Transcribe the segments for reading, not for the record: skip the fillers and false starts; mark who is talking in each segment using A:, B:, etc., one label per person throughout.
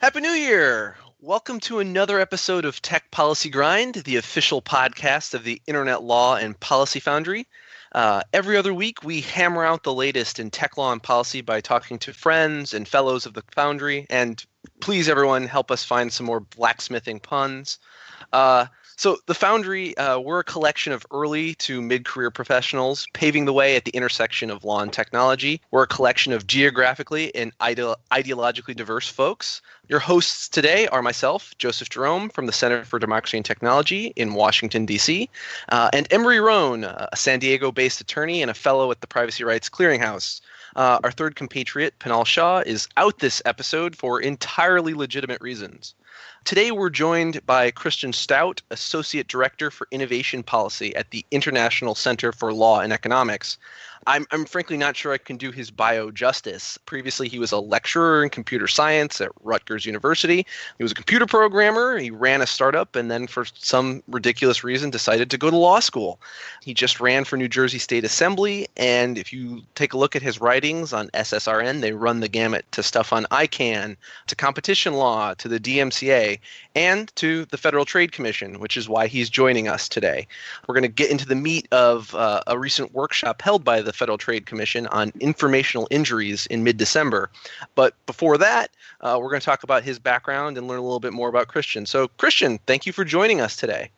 A: Happy New Year! Welcome to another episode of Tech Policy Grind, the official podcast of the Internet Law and Policy Foundry. Every other week, we hammer out the latest in tech law and policy by talking to friends and fellows of the Foundry. And please, everyone, help us find some more blacksmithing puns. So the Foundry, we're a collection of early to mid-career professionals paving the way at the intersection of law and technology. We're a collection of geographically and ideologically diverse folks. Your hosts today are myself, Joseph Jerome, from the Center for Democracy and Technology in Washington, D.C., and Emery Rohn, a San Diego-based attorney and a fellow at the Privacy Rights Clearinghouse. Our third compatriot, Pinal Shah, is out this episode for entirely legitimate reasons. Today, we're joined by Kristian Stout, Associate Director for Innovation Policy at the International Center for Law and Economics. I'm frankly not sure I can do his bio justice. Previously, he was a lecturer in computer science at Rutgers University. He was a computer programmer. He ran a startup and then, for some ridiculous reason, decided to go to law school. He just ran for New Jersey State Assembly, and if you take a look at his writings on SSRN, they run the gamut to stuff on ICANN, to competition law, to the DMCA, and to the Federal Trade Commission, which is why he's joining us today. We're going to get into the meat of a recent workshop held by the Federal Trade Commission on informational injuries in mid-December. But before that, we're going to talk about his background and learn a little bit more about Kristian. So Kristian, thank you for joining us today.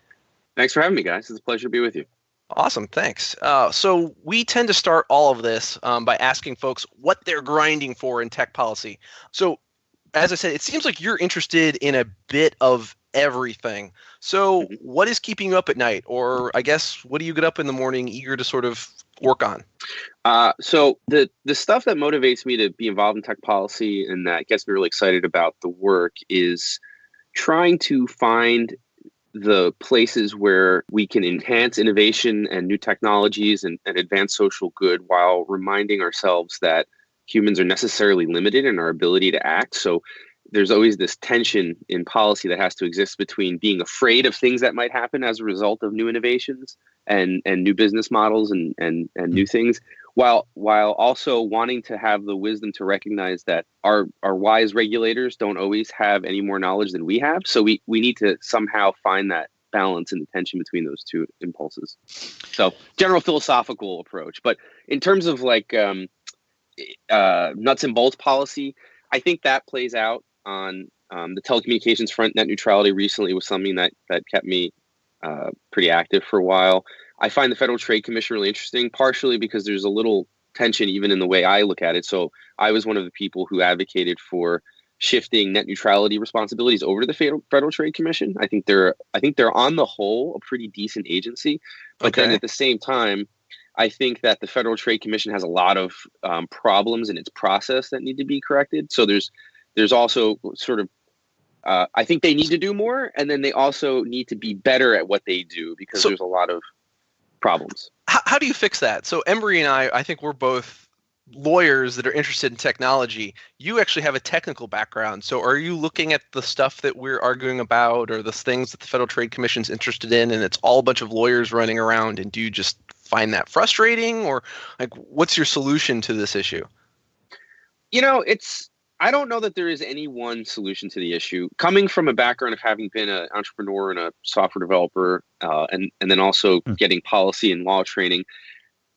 B: Thanks for having me, guys. It's a pleasure to be with you.
A: Awesome, thanks. So we tend to start all of this by asking folks what they're grinding for in tech policy. So as I said, it seems like you're interested in a bit of everything. So what is keeping you up at night? Or I guess, what do you get up in the morning eager to sort of work on?
B: So the stuff that motivates me to be involved in tech policy and that gets me really excited about the work is trying to find the places where we can enhance innovation and new technologies and advance social good while reminding ourselves that humans are necessarily limited in our ability to act. So there's always this tension in policy that has to exist between being afraid of things that might happen as a result of new innovations and new business models and new things, while also wanting to have the wisdom to recognize that our wise regulators don't always have any more knowledge than we have. So we need to somehow find that balance and the tension between those two impulses. So general philosophical approach. But in terms of like nuts and bolts policy, I think that plays out on the telecommunications front. Net neutrality recently was something that kept me pretty active for a while. I find the Federal Trade Commission really interesting, partially because there's a little tension even in the way I look at it. So I was one of the people who advocated for shifting net neutrality responsibilities over to the Federal Trade Commission. I think they're on the whole a pretty decent agency, but then at the same time, I think that the Federal Trade Commission has a lot of problems in its process that need to be corrected. So there's also sort of I think they need to do more, and then they also need to be better at what they do because there's a lot of problems.
A: How do you fix that? So Emery and I think we're both lawyers that are interested in technology. You actually have a technical background. So are you looking at the stuff that we're arguing about or the things that the Federal Trade Commission's interested in, and it's all a bunch of lawyers running around, and do you just find that frustrating, or like what's your solution to this issue?
B: I don't know that there is any one solution to the issue. Coming from a background of having been an entrepreneur and a software developer, and then also getting policy and law training,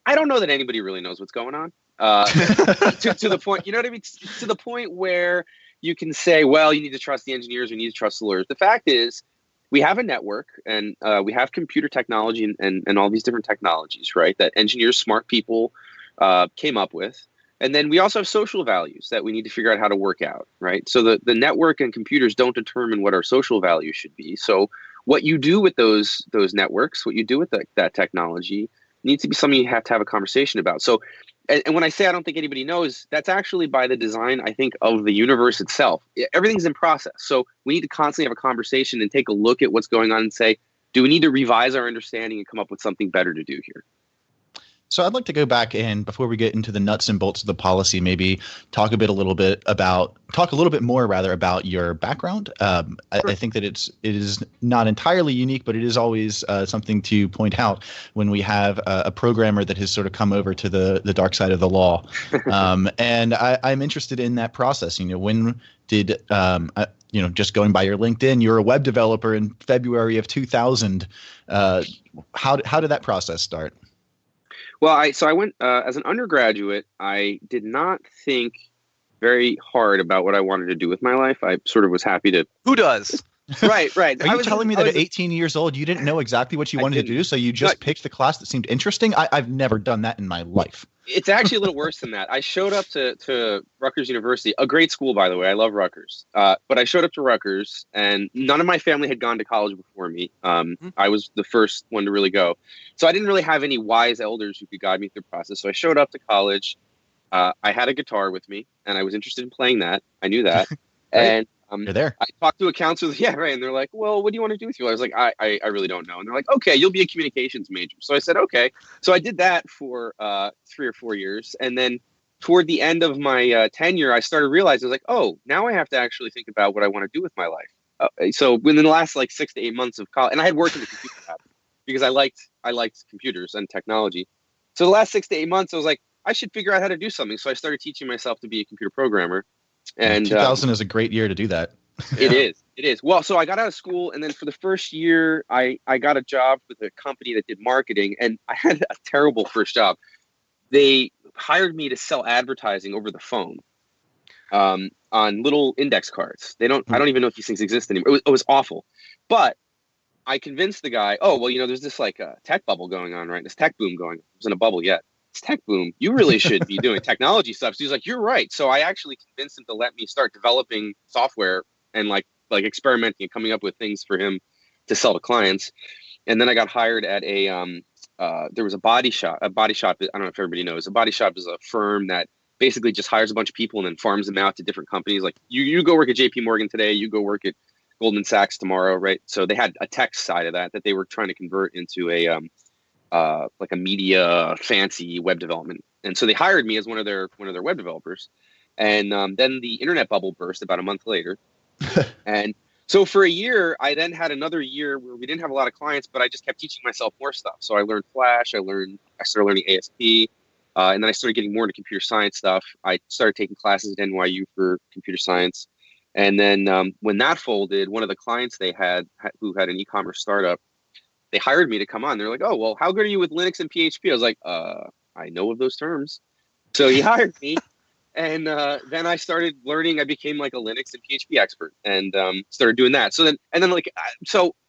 B: I don't know that anybody really knows what's going on. To the point, you know what I mean? To the point where you can say, well, you need to trust the engineers, you need to trust the lawyers. The fact is, we have a network and we have computer technology and all these different technologies, right, that engineers, smart people came up with. And then we also have social values that we need to figure out how to work out, right? So the network and computers don't determine what our social values should be. So what you do with those networks, what you do with that technology needs to be something you have to have a conversation about. So, and when I say I don't think anybody knows, that's actually by the design, I think, of the universe itself. Everything's in process. So we need to constantly have a conversation and take a look at what's going on and say, do we need to revise our understanding and come up with something better to do here?
C: So I'd like to go back and before we get into the nuts and bolts of the policy, maybe talk a little bit more about your background. Sure. I think that it is not entirely unique, but it is always something to point out when we have a programmer that has sort of come over to the dark side of the law. And I'm interested in that process. When did just going by your LinkedIn, you're a web developer in February of 2000. How did that process start?
B: Well, I went as an undergraduate. I did not think very hard about what I wanted to do with my life. I sort of was happy to.
A: Who does?
B: Right.
C: Are you telling me that at 18 years old, you didn't know exactly what you wanted to do, so you just picked the class that seemed interesting? I've never done that in my life.
B: It's actually a little worse than that. I showed up to Rutgers University, a great school, by the way. I love Rutgers. But I showed up to Rutgers, and none of my family had gone to college before me. I was the first one to really go. So I didn't really have any wise elders who could guide me through the process. So I showed up to college. I had a guitar with me, and I was interested in playing that. I knew that.
C: Right.
B: And
C: you're there.
B: I talked to a counselor. Yeah, right. And they're like, well, what do you want to do with you? I was like, I really don't know. And they're like, okay, you'll be a communications major. So I said, okay. So I did that for 3 or 4 years. And then toward the end of my tenure, I started realizing, I was like, oh, now I have to actually think about what I want to do with my life. So within the last 6 to 8 months of college, and I had worked in the computer lab because I liked computers and technology. So the last 6 to 8 months, I was like, I should figure out how to do something. So I started teaching myself to be a computer programmer. And
C: 2000 is a great year to do that.
B: It is. Well, so I got out of school, and then for the first year, I got a job with a company that did marketing, and I had a terrible first job. They hired me to sell advertising over the phone on little index cards. I don't even know if these things exist anymore. It was awful. But I convinced the guy, oh, well, there's this tech bubble going on, right? This tech boom going on. It wasn't a bubble yet. It's tech boom. You really should be doing technology stuff. So he's like, you're right. So I actually convinced him to let me start developing software and like experimenting and coming up with things for him to sell to clients. And then I got hired at there was a body shop. I don't know if everybody knows. A body shop is a firm that basically just hires a bunch of people and then farms them out to different companies. Like you go work at JP Morgan today, you go work at Goldman Sachs tomorrow, right? So they had a tech side of that they were trying to convert into a media fancy web development. And so they hired me as one of their web developers. And then the internet bubble burst about a month later. And so for a year, I then had another year where we didn't have a lot of clients, but I just kept teaching myself more stuff. So I learned Flash, I started learning ASP, and then I started getting more into computer science stuff. I started taking classes at NYU for computer science. And then when that folded, one of the clients they had who had an e-commerce startup, they hired me to come on. They're like, oh, well, how good are you with Linux and PHP? I was like, I know of those terms. So he hired me. And then I started learning. I became like a Linux and PHP expert and started doing that. So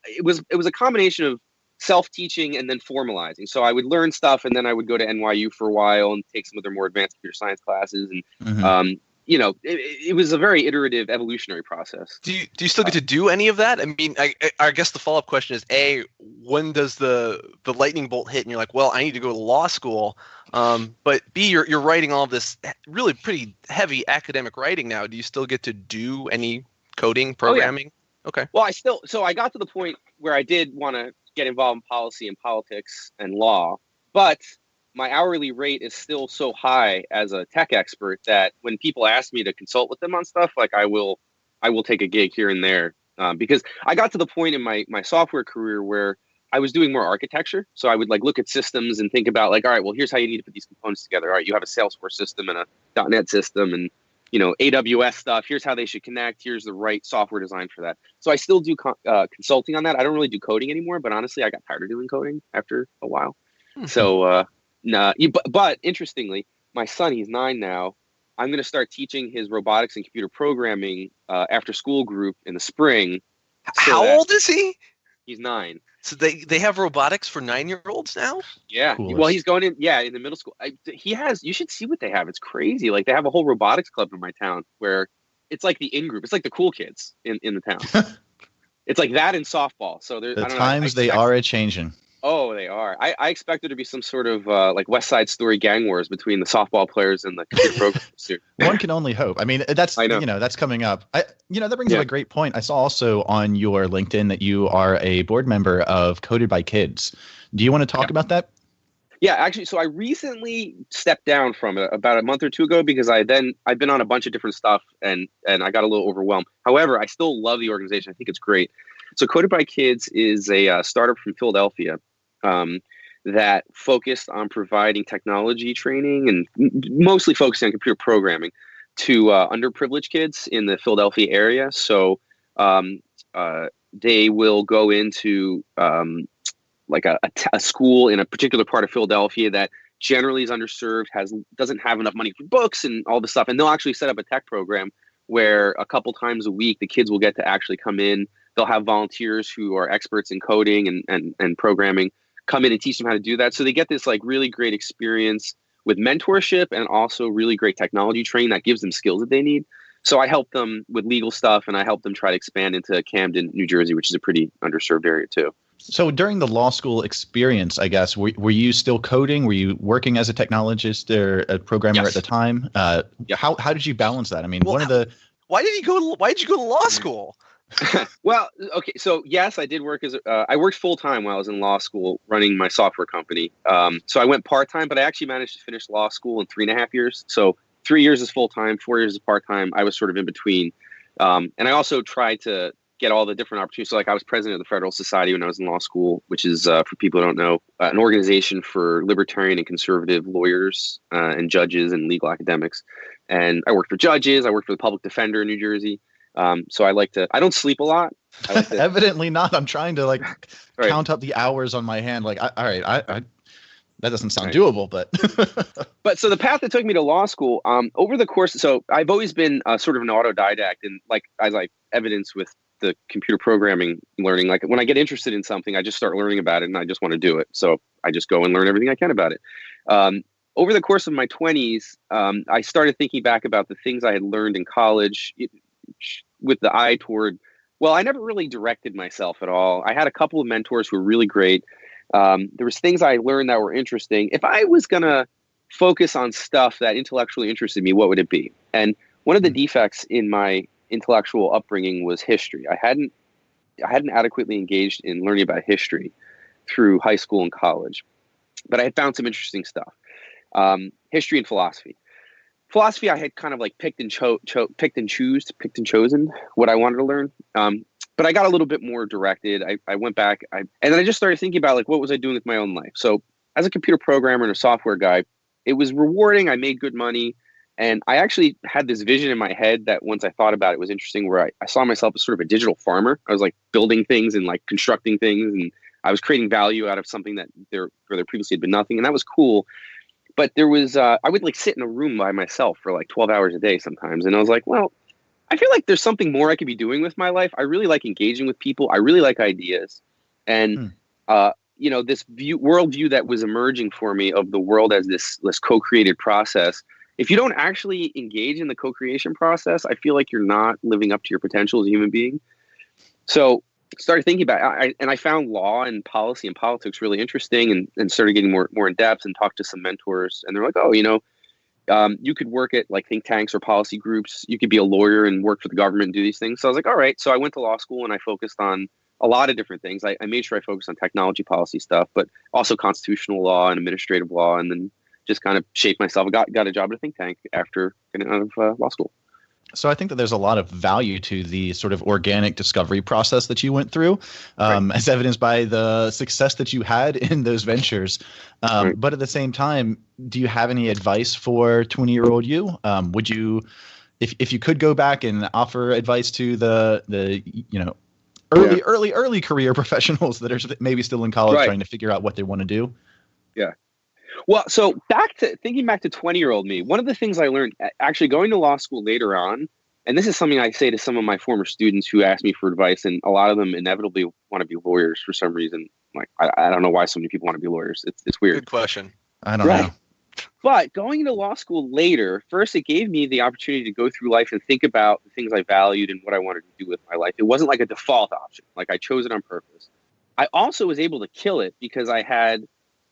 B: it was a combination of self-teaching and then formalizing. So I would learn stuff and then I would go to NYU for a while and take some of their more advanced computer science classes. And it was a very iterative, evolutionary process.
A: Do you still get to do any of that? I mean, I guess the follow-up question is, A, when does the lightning bolt hit and you're like, well, I need to go to law school? But B, you're writing all this really pretty heavy academic writing now. Do you still get to do any coding, programming?
B: Oh, yeah. Okay. Well, I got to the point where I did want to get involved in policy and politics and law, but my hourly rate is still so high as a tech expert that when people ask me to consult with them on stuff, like I will take a gig here and there, because I got to the point in my software career where I was doing more architecture. So I would look at systems and think about all right, well, here's how you need to put these components together. All right, you have a Salesforce system and a .NET system and AWS stuff. Here's how they should connect. Here's the right software design for that. So I still do consulting on that. I don't really do coding anymore, but honestly, I got tired of doing coding after a while. So but interestingly, my son, he's 9 now. I'm going to start teaching his robotics and computer programming after school group in the spring.
A: How old is he?
B: He's 9.
A: So they have robotics for 9-year-olds now?
B: Yeah.
C: Coolest.
B: Well, he's going in the middle school. You should see what they have. It's crazy. They have a whole robotics club in my town where it's like the in group. It's like the cool kids in the town. It's like that in softball. So
C: the times they are a-changing.
B: Oh, they are. I expect there to be some sort of West Side Story gang wars between the softball players and the computer programmers.
C: One can only hope. I mean, that's that's coming up. That brings up a great point. I saw also on your LinkedIn that you are a board member of Coded by Kids. Do you want to talk about that?
B: Yeah, actually, so I recently stepped down from it about a month or two ago because I've been on a bunch of different stuff and I got a little overwhelmed. However, I still love the organization. I think it's great. So Coded by Kids is a startup from Philadelphia that focused on providing technology training and mostly focusing on computer programming to underprivileged kids in the Philadelphia area. So they will go into like a school in a particular part of Philadelphia that generally is underserved, doesn't have enough money for books and all this stuff. And they'll actually set up a tech program where a couple times a week, the kids will get to actually come in. They'll have volunteers who are experts in coding and programming come in and teach them how to do that. So they get this like really great experience with mentorship and also really great technology training that gives them skills that they need. So I help them with legal stuff, and I help them try to expand into Camden, New Jersey, which is a pretty underserved area too.
C: So during the law school experience, I guess, were you still coding? Were you working as a technologist or a programmer
B: Yes.
C: at the time? How did you balance that? I mean,
A: Why did you go to law school?
B: Well, okay. So yes, I did work I worked full time while I was in law school running my software company. So I went part time, but I actually managed to finish law school in 3.5 years. So 3 years is full time, 4 years is part time. I was sort of in between. And I also tried to get all the different opportunities. So like I was president of the Federal Society when I was in law school, which is, for people who don't know, an organization for libertarian and conservative lawyers and judges and legal academics. And I worked for judges. I worked for the public defender in New Jersey. So I don't sleep a lot. I like to,
C: Evidently not. I'm trying to
B: Right.
C: count up the hours on my hand. All right, that doesn't sound doable, but.
B: But so the path that took me to law school, over the course, so I've always been sort of an autodidact, and as I evidence with the computer programming learning, like when I get interested in something, I just start learning about it and I just want to do it. So I just go and learn everything I can about it. Over the course of my 20s, I started thinking back about the things I had learned in college with the eye toward, well, I never really directed myself at all. I had a couple of mentors who were really great. There was things I learned that were interesting. If I was going to focus on stuff that intellectually interested me, what would it be? And one of the defects in my intellectual upbringing was history. I hadn't adequately engaged in learning about history through high school and college, but I had found some interesting stuff. History and philosophy. Philosophy, I had kind of like picked and chosen what I wanted to learn. But I got a little bit more directed. I went back, and then I just started thinking about what was I doing with my own life. So as a computer programmer and a software guy, it was rewarding. I made good money. And I actually had this vision in my head that once I thought about it was interesting, where I saw myself as sort of a digital farmer. I was like building things and like constructing things, and I was creating value out of something that there previously had been nothing. And that was cool. But there was, I would sit in a room by myself for 12 hours a day sometimes. And I was like, well, I feel like there's something more I could be doing with my life. I really like engaging with people. I really like ideas. And, this worldview that was emerging for me of the world as this co-created process. If you don't actually engage in the co-creation process, I feel like you're not living up to your potential as a human being. So started thinking about it, and I found law and policy and politics really interesting, and started getting more in depth and talked to some mentors. And they're like, oh, you could work at think tanks or policy groups. You could be a lawyer and work for the government and do these things. So I was like, all right. So I went to law school and I focused on a lot of different things. I made sure I focused on technology policy stuff, but also constitutional law and administrative law, and then just kind of shaped myself. I got a job at a think tank after getting out of law school.
C: So I think that there's a lot of value to the sort of organic discovery process that you went through, as evidenced by the success that you had in those ventures. But at the same time, do you have any advice for 20-year-old you? Would you, if you could go back and offer advice to the early career professionals that are maybe still in college trying to figure out what they want to do?
B: Yeah. Well, so thinking back to 20-year-old me, one of the things I learned actually going to law school later on, and this is something I say to some of my former students who ask me for advice, and a lot of them inevitably want to be lawyers for some reason. I don't know why so many people want to be lawyers. It's weird.
A: Good question.
C: I don't know.
B: But going into law school later, first, it gave me the opportunity to go through life and think about the things I valued and what I wanted to do with my life. It wasn't like a default option. I chose it on purpose. I also was able to kill it because I had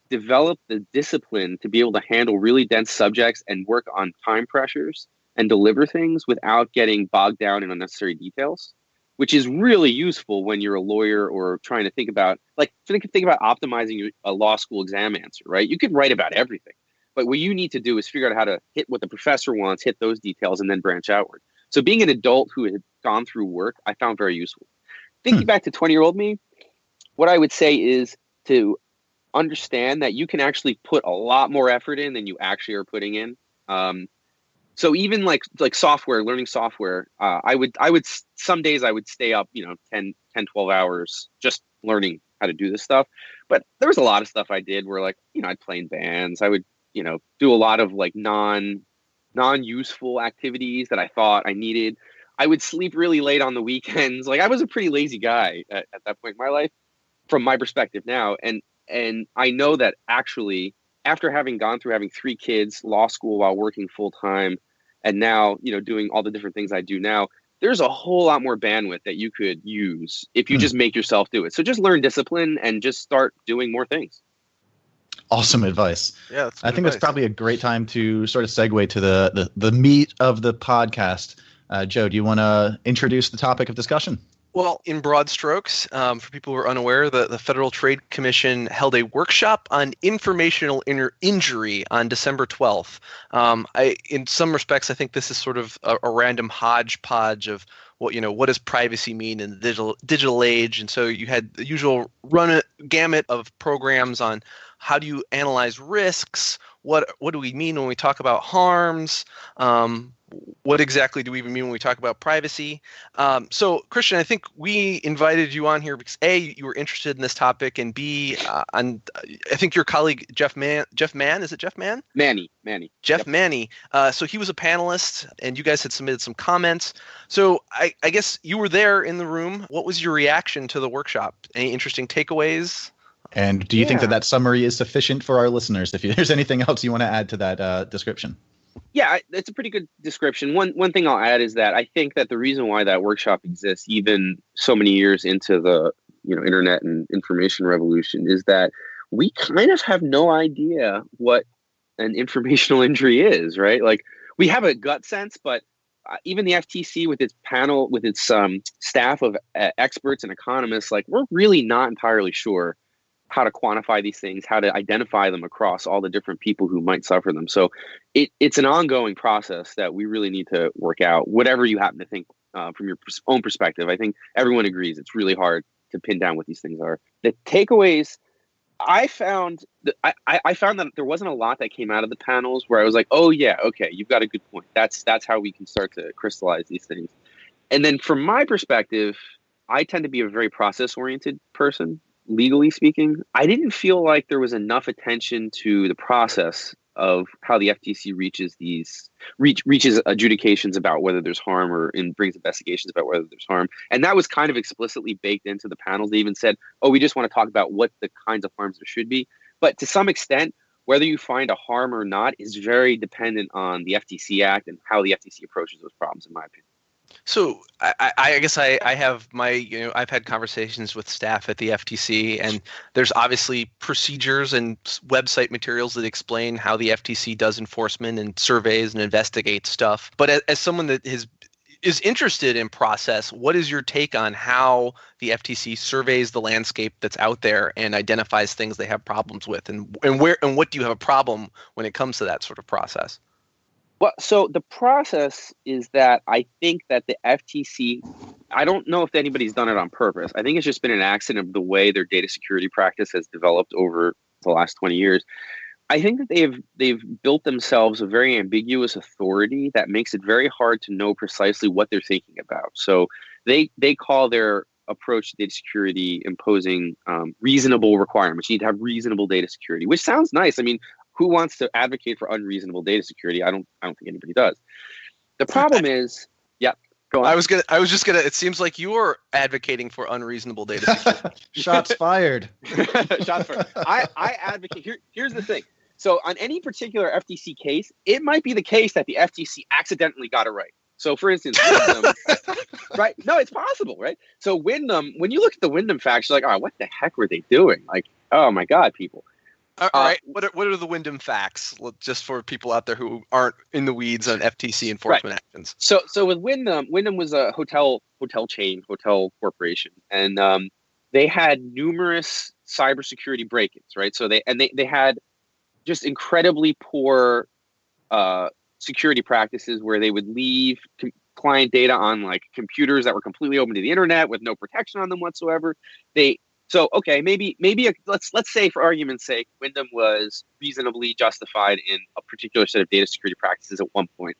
B: develop the discipline to be able to handle really dense subjects and work on time pressures and deliver things without getting bogged down in unnecessary details, which is really useful when you're a lawyer or trying to think about optimizing a law school exam answer, right? You can write about everything, but what you need to do is figure out how to hit what the professor wants, hit those details, and then branch outward. So being an adult who had gone through work, I found very useful. Thinking back to 20-year-old me, what I would say is to understand that you can actually put a lot more effort in than you actually are putting in. So even like software, learning software, I would some days I would stay up, 10, 12 hours just learning how to do this stuff. But there was a lot of stuff I did where like, I'd play in bands. I would, do a lot of like non-useful activities that I thought I needed. I would sleep really late on the weekends. Like I was a pretty lazy guy at that point in my life from my perspective now. And I know that actually after having gone through having 3 kids, law school while working full time, and now, doing all the different things I do now, there's a whole lot more bandwidth that you could use if you just make yourself do it. So just learn discipline and just start doing more things.
C: Awesome advice.
A: Yeah,
C: I think that's probably a great time to sort of segue to the meat of the podcast. Joe, do you want to introduce the topic of discussion?
A: Well, in broad strokes, for people who are unaware, the Federal Trade Commission held a workshop on informational injury on December 12th. In some respects, I think this is sort of a random hodgepodge of what does privacy mean in the digital age. And so you had the usual gamut of programs on how do you analyze risks, what do we mean when we talk about harms, what exactly do we even mean when we talk about privacy? So, Kristian, I think we invited you on here because A, you were interested in this topic, and B, I think your colleague Jeff Mann, is it Jeff Mann?
B: Manny.
A: Jeff
B: Yep.
A: Manny. So he was a panelist, and you guys had submitted some comments. So I guess you were there in the room. What was your reaction to the workshop? Any interesting takeaways?
C: And do you think that summary is sufficient for our listeners? If there's anything else you want to add to that description?
B: Yeah, it's a pretty good description. One thing I'll add is that I think that the reason why that workshop exists, even so many years into the internet and information revolution, is that we kind of have no idea what an informational injury is, right? Like we have a gut sense, but even the FTC with its panel, with its staff of experts and economists, like we're really not entirely sure how to quantify these things, how to identify them across all the different people who might suffer them. So it's an ongoing process that we really need to work out, whatever you happen to think from your own perspective. I think everyone agrees it's really hard to pin down what these things are. The takeaways, I found that there wasn't a lot that came out of the panels where I was like, oh yeah, okay, you've got a good point. That's how we can start to crystallize these things. And then from my perspective, I tend to be a very process-oriented person. Legally speaking, I didn't feel like there was enough attention to the process of how the FTC reaches adjudications about whether there's harm and brings investigations about whether there's harm. And that was kind of explicitly baked into the panels. They even said, oh, we just want to talk about what the kinds of harms there should be. But to some extent, whether you find a harm or not is very dependent on the FTC Act and how the FTC approaches those problems, in my opinion.
A: So I guess I have I've had conversations with staff at the FTC, and there's obviously procedures and website materials that explain how the FTC does enforcement and surveys and investigates stuff. But as someone that is interested in process, what is your take on how the FTC surveys the landscape that's out there and identifies things they have problems with, and what do you have a problem when it comes to that sort of process?
B: Well, so the process is that I think that the FTC, I don't know if anybody's done it on purpose. I think it's just been an accident of the way their data security practice has developed over the last 20 years. I think that they've built themselves a very ambiguous authority that makes it very hard to know precisely what they're thinking about. So they call their approach to data security imposing reasonable requirements. You need to have reasonable data security, which sounds nice. I mean, who wants to advocate for unreasonable data security? I don't think anybody does. The problem is, go on.
A: I was just gonna. It seems like you are advocating for unreasonable data security.
C: Shots fired.
B: Shots fired. I advocate. Here's the thing. So on any particular FTC case, it might be the case that the FTC accidentally got it right. So for instance, Wyndham, right? No, it's possible, right? So Wyndham, when you look at the Wyndham facts, you're like, oh, what the heck were they doing? Like, oh my God, people.
A: All right. What are the Wyndham facts, just for people out there who aren't in the weeds on FTC enforcement actions?
B: So with Wyndham was a hotel chain, hotel corporation, and they had numerous cybersecurity break-ins, right? So they had just incredibly poor security practices where they would leave client data on like computers that were completely open to the internet with no protection on them whatsoever. So okay, maybe let's say for argument's sake, Wyndham was reasonably justified in a particular set of data security practices at one point.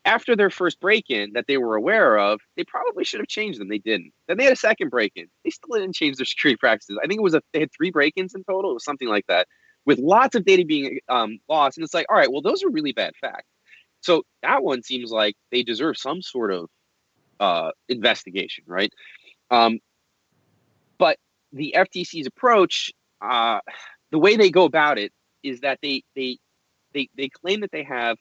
B: after their first break-in that they were aware of, they probably should have changed them. They didn't. Then they had a second break-in. They still didn't change their security practices. I think they had 3 break-ins in total. It was something like that, with lots of data being lost. And it's like, all right, well, those are really bad facts. So that one seems like they deserve some sort of investigation, right? But the FTC's approach, the way they go about it, is that they claim that they have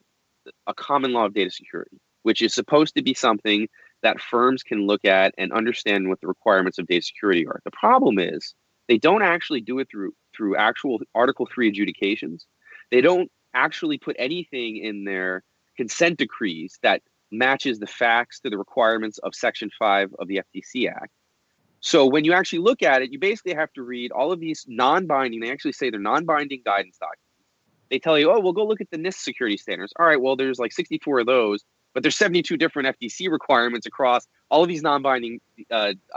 B: a common law of data security, which is supposed to be something that firms can look at and understand what the requirements of data security are. The problem is they don't actually do it through actual Article 3 adjudications. They don't actually put anything in their consent decrees that matches the facts to the requirements of Section 5 of the FTC Act. So when you actually look at it, you basically have to read all of these non-binding, they actually say they're non-binding guidance documents. They tell you, oh, well, go look at the NIST security standards. All right, well, there's like 64 of those, but there's 72 different FTC requirements across all of these non-binding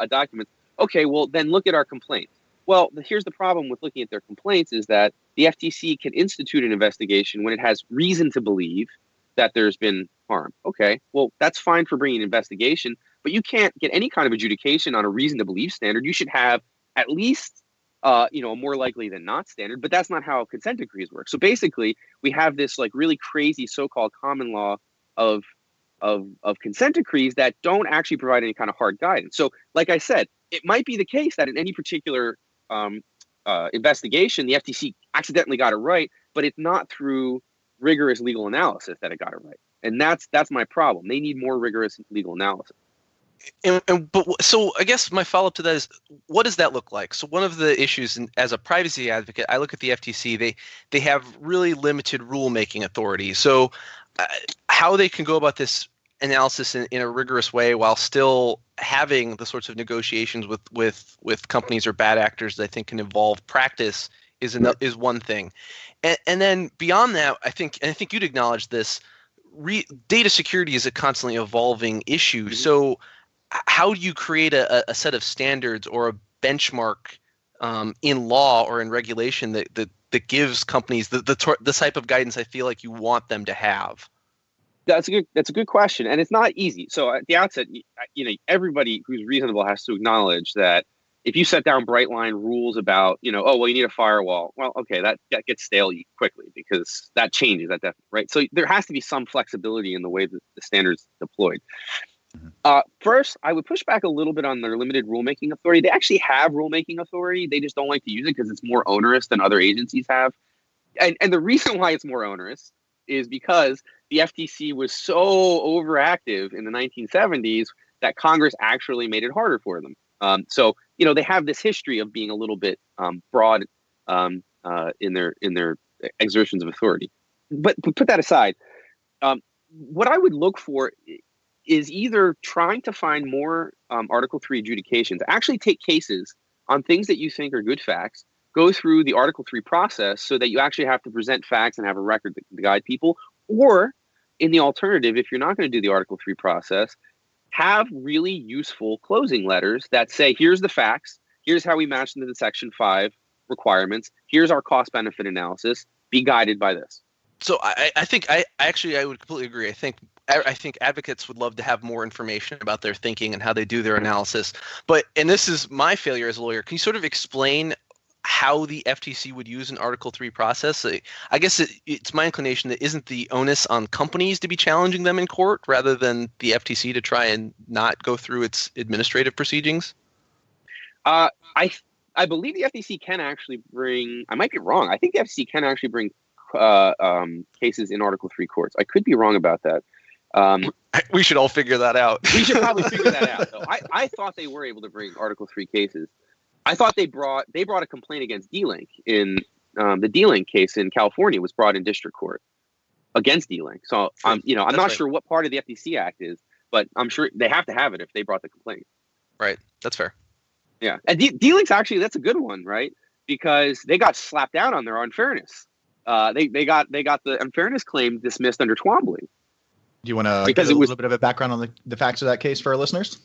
B: documents. Okay, well, then look at our complaints. Well, here's the problem with looking at their complaints is that the FTC can institute an investigation when it has reason to believe that there's been harm. Okay, well, that's fine for bringing an investigation, but you can't get any kind of adjudication on a reason to believe standard. You should have at least a more likely than not standard, but that's not how consent decrees work. So basically, we have this like really crazy so-called common law of consent decrees that don't actually provide any kind of hard guidance. So, like I said, it might be the case that in any particular investigation, the FTC accidentally got it right, but it's not through rigorous legal analysis that it got it right. And that's my problem. They need more rigorous legal analysis.
A: So I guess my follow-up to that is, what does that look like? So one of the issues, as a privacy advocate, I look at the FTC. They have really limited rulemaking authority. So how they can go about this analysis in a rigorous way while still having the sorts of negotiations with companies or bad actors that I think can evolve practice is one thing. And then beyond that, I think you'd acknowledge this. Data security is a constantly evolving issue. Mm-hmm. So how do you create a set of standards or a benchmark in law or in regulation that gives companies the type of guidance I feel like you want them to have?
B: That's a good question, and it's not easy. So at the outset, everybody who's reasonable has to acknowledge that if you set down bright line rules about, you need a firewall. Well, okay, that gets stale quickly because that changes that definitely, right? So there has to be some flexibility in the way that the standard's deployed. First, I would push back a little bit on their limited rulemaking authority. They actually have rulemaking authority. They just don't like to use it because it's more onerous than other agencies have. And the reason why it's more onerous is because the FTC was so overactive in the 1970s that Congress actually made it harder for them. So they have this history of being a little bit broad in their exertions of authority. But put that aside, what I would look for is either trying to find more Article 3 adjudications, actually take cases on things that you think are good facts, go through the Article 3 process so that you actually have to present facts and have a record to guide people, or in the alternative, if you're not going to do the Article 3 process, have really useful closing letters that say, here's the facts, here's how we match them to the Section 5 requirements, here's our cost-benefit analysis, be guided by this.
A: So I think I would completely agree. I think advocates would love to have more information about their thinking and how they do their analysis. And this is my failure as a lawyer. Can you sort of explain how the FTC would use an Article 3 process? I guess it's my inclination that isn't the onus on companies to be challenging them in court rather than the FTC to try and not go through its administrative proceedings?
B: I believe the FTC can actually bring, I might be wrong, I think the FTC can actually bring cases in Article 3 courts. I could be wrong about that.
A: We should all figure that out.
B: We should probably figure that out, though. I thought they were able to bring Article 3 cases. I thought they brought a complaint against D-Link in the D-Link case in California was brought in district court against D-Link. So I'm not sure what part of the FTC Act is, but I'm sure they have to have it if they brought the complaint.
A: Right. That's fair.
B: Yeah. And D-Link's actually, that's a good one, right? Because they got slapped down on their unfairness. They got the unfairness claim dismissed under Twombly.
C: Do you want to give a little bit of a background on the facts of that case for our listeners?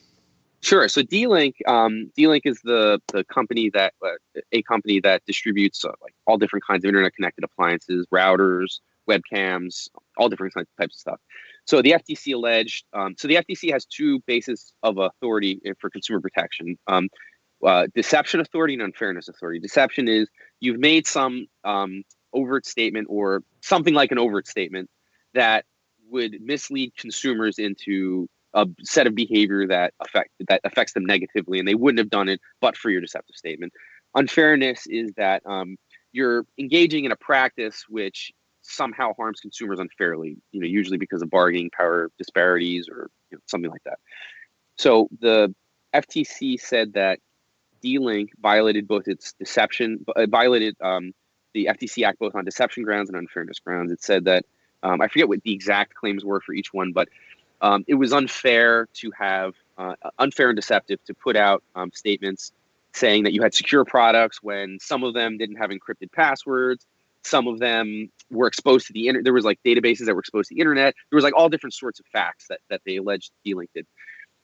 B: Sure. So D-Link is the company that distributes like all different kinds of internet connected appliances, routers, webcams, all different types of stuff. So the FTC alleged. So the FTC has two bases of authority for consumer protection: deception authority and unfairness authority. Deception is you've made some overt statement or something like an overt statement that would mislead consumers into a set of behavior that affects them negatively, and they wouldn't have done it but for your deceptive statement. Unfairness is that you're engaging in a practice which somehow harms consumers unfairly, usually because of bargaining power disparities or something like that. So the FTC said that D-Link violated both its violated the FTC Act both on deception grounds and unfairness grounds. It said that, I forget what the exact claims were for each one, but it was unfair to have, unfair and deceptive to put out statements saying that you had secure products when some of them didn't have encrypted passwords. Some of them were exposed to the internet. There was like databases that were exposed to the internet. There was like all different sorts of facts that they alleged D-Link did.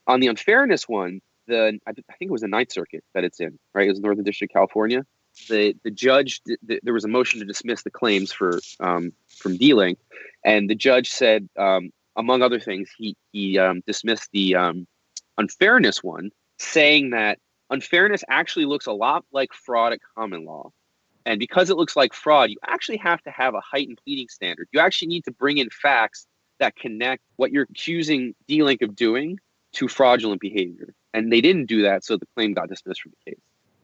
B: On the unfairness one, I think it was the Ninth Circuit that it's in, right? It was Northern District of California. The judge, there was a motion to dismiss the claims from D-Link, and the judge said, among other things, he dismissed the unfairness one, saying that unfairness actually looks a lot like fraud at common law. And because it looks like fraud, you actually have to have a heightened pleading standard. You actually need to bring in facts that connect what you're accusing D-Link of doing to fraudulent behavior. And they didn't do that, so the claim got dismissed from the case.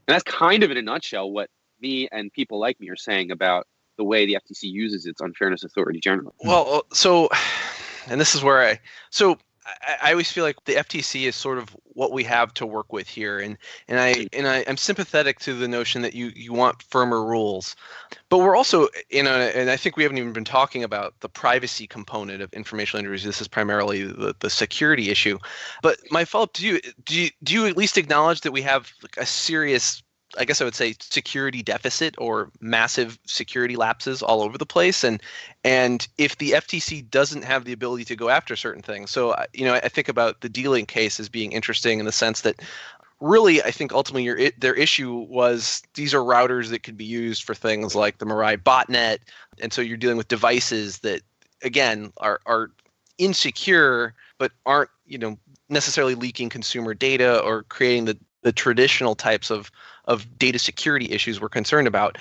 B: And that's kind of in a nutshell what me and people like me are saying about the way the FTC uses its unfairness authority generally.
A: Well, and this is where I always feel like the FTC is sort of what we have to work with here, and I'm sympathetic to the notion that you want firmer rules, but we're also and I think we haven't even been talking about the privacy component of informational injuries. This is primarily the security issue. But my follow-up to you: do you at least acknowledge that we have like a serious, I guess I would say, security deficit or massive security lapses all over the place? And if the FTC doesn't have the ability to go after certain things, so I think about the D-Link case as being interesting in the sense that really, I think ultimately their issue was these are routers that could be used for things like the Mirai botnet, and so you're dealing with devices that again are insecure but aren't necessarily leaking consumer data or creating the traditional types of data security issues we're concerned about.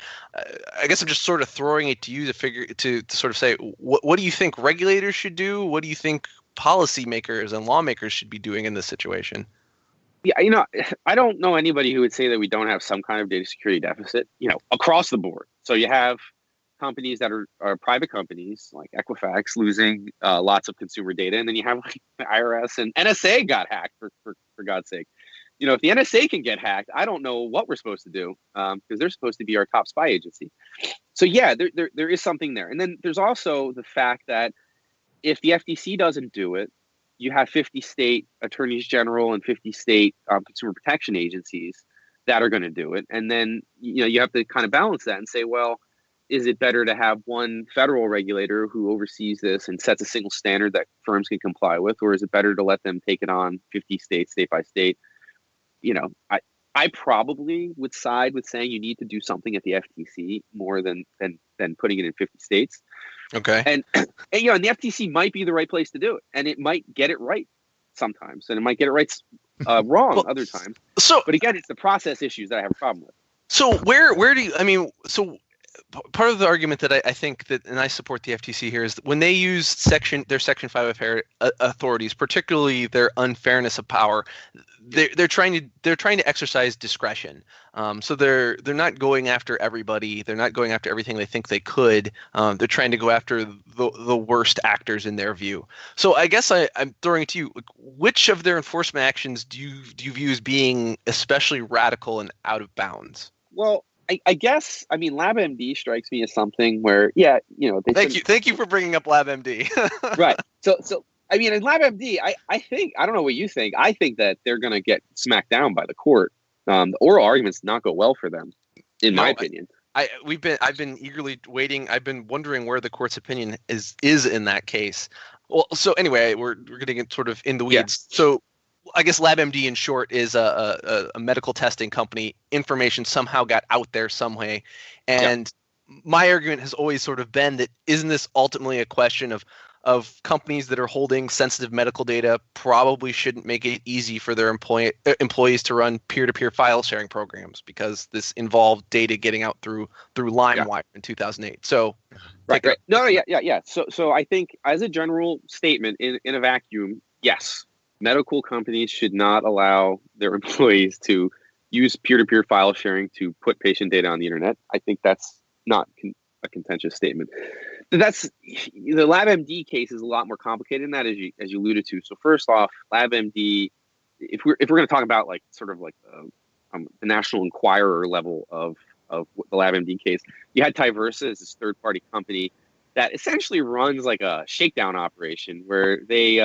A: I guess I'm just sort of throwing it to you to sort of say, what do you think regulators should do? What do you think policymakers and lawmakers should be doing in this situation?
B: Yeah, I don't know anybody who would say that we don't have some kind of data security deficit, across the board. So you have companies that are private companies like Equifax losing lots of consumer data, and then you have like the IRS and NSA got hacked for God's sake. If the NSA can get hacked, I don't know what we're supposed to do because they're supposed to be our top spy agency. So yeah, there is something there. And then there's also the fact that if the FTC doesn't do it, you have 50 state attorneys general and 50 state consumer protection agencies that are going to do it. And then, you have to kind of balance that and say, well, is it better to have one federal regulator who oversees this and sets a single standard that firms can comply with? Or is it better to let them take it on 50 states, state by state? I probably would side with saying you need to do something at the FTC more than putting it in 50 states.
A: Okay.
B: And and the FTC might be the right place to do it, and it might get it right sometimes, and it might get it right wrong other times. But again, it's the process issues that I have a problem with.
A: So where do you? So part of the argument that I think that, and I support the FTC here, is that when they use their Section 5 authorities, particularly their unfairness of power, they're trying to exercise discretion. So they're not going after everybody. They're not going after everything they think they could. They're trying to go after the worst actors in their view. So I guess I'm throwing it to you. Which of their enforcement actions do you view as being especially radical and out of bounds?
B: Well, I guess, LabMD strikes me as something where,
A: Thank you for bringing up LabMD.
B: Right. So in LabMD, I think, I don't know what you think. I think that they're going to get smacked down by the court. The oral arguments did not go well for them, in my opinion.
A: I've been eagerly waiting. I've been wondering where the court's opinion is in that case. Well, so anyway, we're getting it sort of in the weeds. Yeah. So I guess LabMD, in short, is a medical testing company. Information somehow got out there some way. And my argument has always sort of been that isn't this ultimately a question of of companies that are holding sensitive medical data probably shouldn't make it easy for their employees to run peer-to-peer file sharing programs, because this involved data getting out through LimeWire in 2008. So,
B: right. No, yeah. So I think as a general statement in a vacuum, yes, medical companies should not allow their employees to use peer-to-peer file sharing to put patient data on the internet. I think that's not a contentious statement. That's the LabMD case is a lot more complicated than that, as you alluded to. So first off, LabMD, if we're going to talk about like sort of like the National Enquirer level of the LabMD case, you had Tyversa as this third-party company that essentially runs like a shakedown operation, where they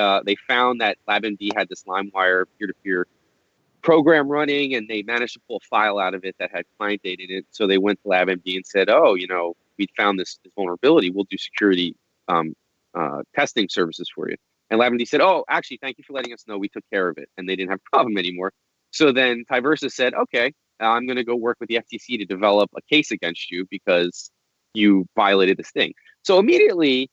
B: found that LabMD had this LimeWire peer-to-peer program running, and they managed to pull a file out of it that had client data in it. So they went to LabMD and said, "Oh, we found this vulnerability. We'll do security testing services for you." And LabMD said, "Oh, actually, thank you for letting us know. We took care of it," and they didn't have a problem anymore. So then Tyversa said, "Okay, I'm going to go work with the FTC to develop a case against you because you violated this thing." So immediately,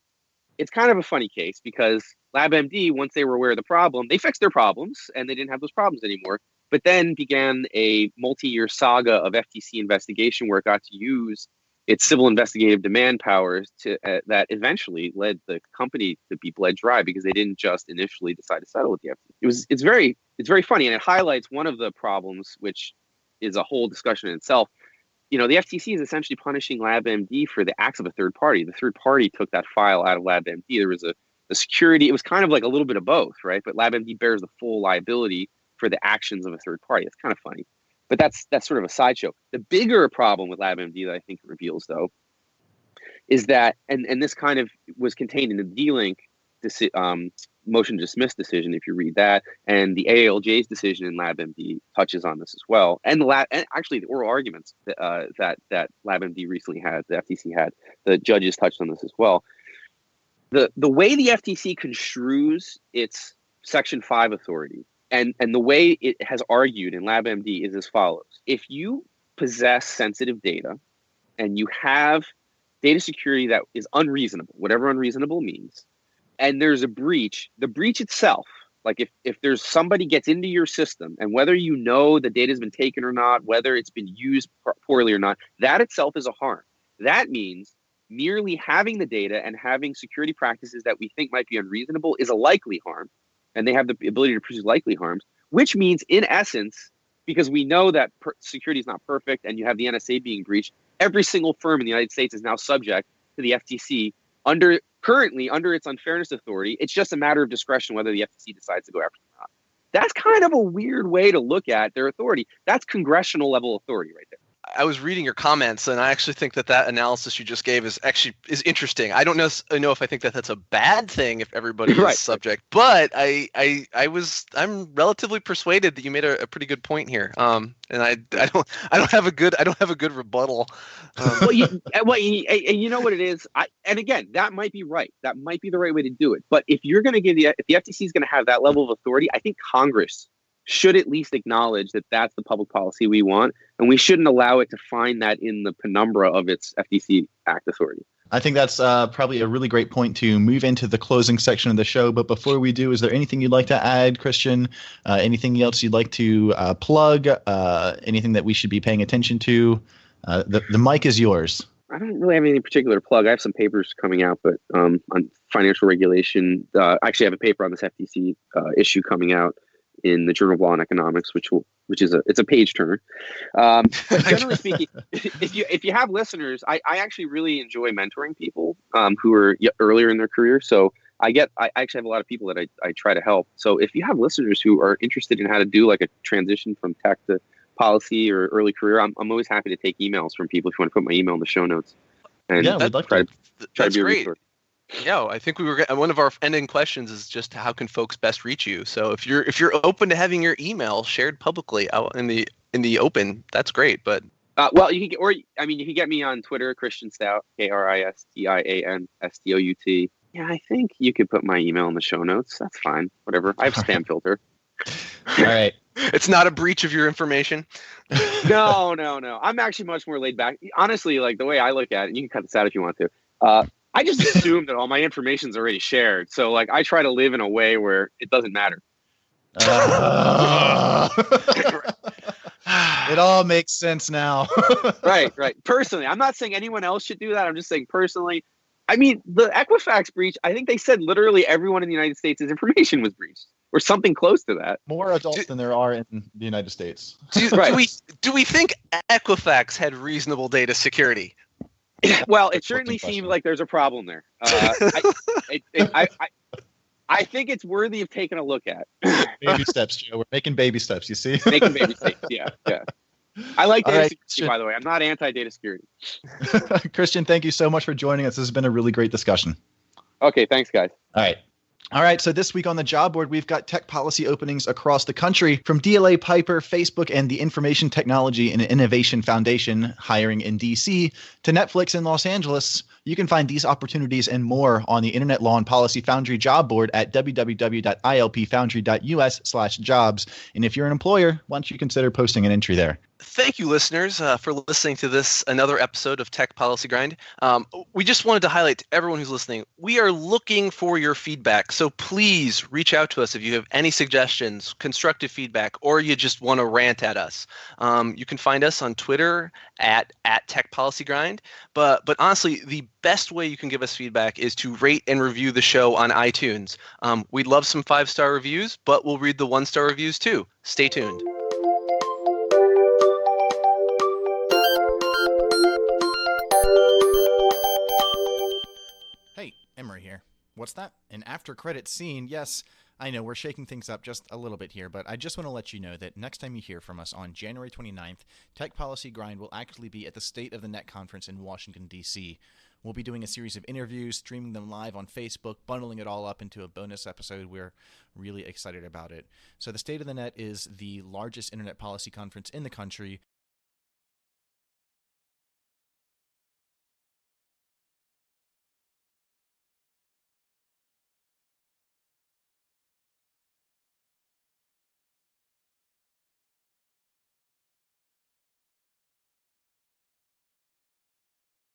B: it's kind of a funny case, because LabMD, once they were aware of the problem, they fixed their problems and they didn't have those problems anymore. But then began a multi-year saga of FTC investigation where it got to use its civil investigative demand powers to that eventually led the company to be bled dry, because they didn't just initially decide to settle with the FTC. It's very funny, and it highlights one of the problems, which is a whole discussion in itself. The FTC is essentially punishing LabMD for the acts of a third party. The third party took that file out of LabMD. There was a security. It was kind of like a little bit of both, right? But LabMD bears the full liability for the actions of a third party. It's kind of funny, but that's sort of a sideshow. The bigger problem with LabMD that I think it reveals, though, is that, and this kind of was contained in the D-Link motion to dismiss decision, if you read that, and the ALJ's decision in LabMD touches on this as well, and actually the oral arguments that LabMD recently had, the FTC had, the judges touched on this as well. The way the FTC construes its Section 5 authority, and the way it has argued in LabMD, is as follows. If you possess sensitive data and you have data security that is unreasonable, whatever unreasonable means, and there's a breach, the breach itself, like if there's somebody gets into your system, and whether you know the data has been taken or not, whether it's been used poorly or not, that itself is a harm. That means merely having the data and having security practices that we think might be unreasonable is a likely harm, and they have the ability to produce likely harms, which means, in essence, because we know that security is not perfect and you have the NSA being breached, every single firm in the United States is now subject to the FTC currently under its unfairness authority. It's just a matter of discretion whether the FTC decides to go after them or not. That's kind of a weird way to look at their authority. That's congressional level authority right there.
A: I was reading your comments, and I actually think that analysis you just gave is interesting. I don't know if I think that that's a bad thing if everybody is subject, but I'm relatively persuaded that you made a pretty good point here. And I don't have a good rebuttal.
B: You know what it is. And again, that might be right. That might be the right way to do it. But if you're going to if the FTC is going to have that level of authority, I think Congress should at least acknowledge that that's the public policy we want, and we shouldn't allow it to find that in the penumbra of its FTC Act authority.
C: I think that's probably a really great point to move into the closing section of the show. But before we do, is there anything you'd like to add, Kristian? Anything else you'd like to plug? Anything that we should be paying attention to? The mic is yours.
B: I don't really have any particular plug. I have some papers coming out, but on financial regulation. Actually, I have a paper on this FTC issue coming out in the Journal of Law and Economics, which is a page turner. Generally speaking, if you have listeners, I actually really enjoy mentoring people who are earlier in their career. So I actually have a lot of people that I try to help. So if you have listeners who are interested in how to do like a transition from tech to policy or early career, I'm always happy to take emails from people. If you want to put my email in the show notes, and
C: yeah, we'd like
B: to
A: that's
B: be a
A: great.
B: resource.
A: Yeah, I think one of our ending questions is just how can folks best reach you. So if you're open to having your email shared publicly out in the open, that's great. But
B: you can get me on Twitter, Kristian Stout, KristianStout. Yeah, I think you could put my email in the show notes. That's fine. Whatever. I have a spam filter.
C: All right.
A: It's not a breach of your information.
B: No. I'm actually much more laid back. Honestly, like the way I look at it, and you can cut this out if you want to. I just assume that all my information's already shared. So like I try to live in a way where it doesn't matter.
C: It all makes sense now.
B: Right. Personally, I'm not saying anyone else should do that. I'm just saying personally. I mean, the Equifax breach, I think they said literally everyone in the United States' information was breached or something close to that.
C: More adults than there are in the United States.
A: Do we think Equifax had reasonable data security?
B: Well, it certainly seems like there's a problem there. I think it's worthy of taking a look at.
C: Baby steps, Joe. We're making baby steps, you see?
B: Making baby steps, yeah. I like data security,
C: Christian.
B: by the way. I'm not anti-data security.
C: Christian, thank you so much for joining us. This has been a really great discussion.
B: Okay, thanks, guys.
C: All right, so this week on the job board, we've got tech policy openings across the country from DLA Piper, Facebook, and the Information Technology and Innovation Foundation hiring in DC to Netflix in Los Angeles. You can find these opportunities and more on the Internet Law and Policy Foundry job board at www.ilpfoundry.us/jobs. And if you're an employer, why don't you consider posting an entry there?
A: Thank you, listeners, for listening to another episode of Tech Policy Grind. We just wanted to highlight to everyone who's listening, we are looking for your feedback. So please reach out to us if you have any suggestions, constructive feedback, or you just want to rant at us. You can find us on Twitter at Tech Policy Grind. But honestly, the best way you can give us feedback is to rate and review the show on iTunes. We'd love some 5-star reviews, but we'll read the 1-star reviews too. Stay tuned.
D: Emery here. What's that? An after credits scene? Yes, I know we're shaking things up just a little bit here, but I just want to let you know that next time you hear from us on January 29th, Tech Policy Grind will actually be at the State of the Net Conference in Washington, D.C. We'll be doing a series of interviews, streaming them live on Facebook, bundling it all up into a bonus episode. We're really excited about it. So the State of the Net is the largest internet policy conference in the country.